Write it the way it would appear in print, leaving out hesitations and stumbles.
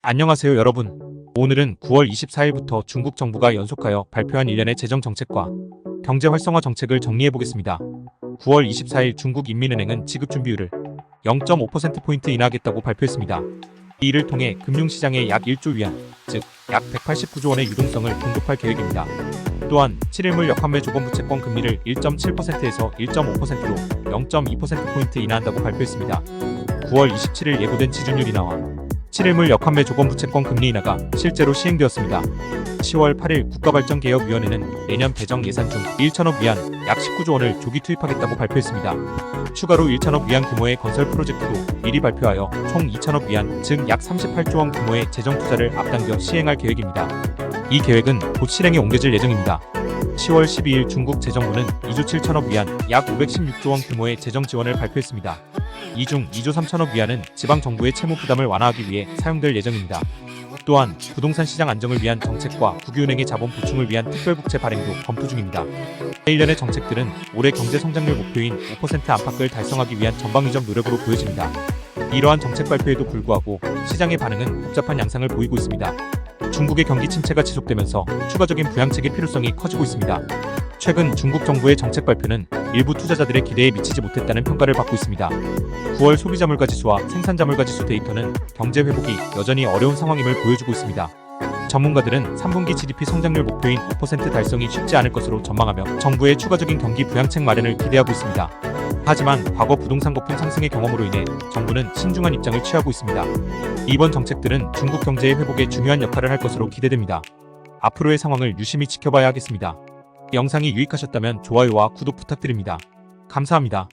안녕하세요 여러분. 오늘은 9월 24일부터 중국 정부가 연속하여 발표한 일련의 재정 정책과 경제 활성화 정책을 정리해 보겠습니다. 9월 24일 중국인민은행은 지급준비율을 0.5%포인트 인하하겠다고 발표했습니다. 이를 통해 금융시장에 약 1조 위안, 즉 약 189조 원의 유동성을 공급할 계획입니다. 또한 7일물 역환매 조건부 채권 금리를 1.7%에서 1.5%로 0.2%포인트 인하한다고 발표했습니다. 9월 27일 예고된 지준율 인하와 7일물 역환매 조건부 채권 금리 인하가 실제로 시행되었습니다. 10월 8일 국가발전개혁위원회는 내년 배정 예산 중 1천억 위안 약 19조 원을 조기 투입하겠다고 발표했습니다. 추가로 1천억 위안 규모의 건설 프로젝트도 미리 발표하여 총 2천억 위안, 즉 약 38조 원 규모의 재정 투자를 앞당겨 시행할 계획입니다. 이 계획은 곧 실행에 옮겨질 예정입니다. 10월 12일 중국 재정부는 2조 7천억 위안, 약 516조 원 규모의 재정 지원을 발표했습니다. 이 중 2조 3천억 위안은 지방정부의 채무 부담을 완화하기 위해 사용될 예정입니다. 또한 부동산 시장 안정을 위한 정책과 국유은행의 자본 보충을 위한 특별국채 발행도 검토 중입니다. 일련의 정책들은 올해 경제 성장률 목표인 5% 안팎을 달성하기 위한 전방위적 노력으로 보여집니다. 이러한 정책 발표에도 불구하고 시장의 반응은 복잡한 양상을 보이고 있습니다. 중국의 경기 침체가 지속되면서 추가적인 부양책의 필요성이 커지고 있습니다. 최근 중국 정부의 정책 발표는 일부 투자자들의 기대에 미치지 못했다는 평가를 받고 있습니다. 9월 소비자 물가 지수와 생산자 물가 지수 데이터는 경제 회복이 여전히 어려운 상황임을 보여주고 있습니다. 전문가들은 3분기 GDP 성장률 목표인 5% 달성이 쉽지 않을 것으로 전망하며 정부의 추가적인 경기 부양책 마련을 기대하고 있습니다. 하지만 과거 부동산 거품 상승의 경험으로 인해 정부는 신중한 입장을 취하고 있습니다. 이번 정책들은 중국 경제의 회복에 중요한 역할을 할 것으로 기대됩니다. 앞으로의 상황을 유심히 지켜봐야 하겠습니다. 영상이 유익하셨다면 좋아요와 구독 부탁드립니다. 감사합니다.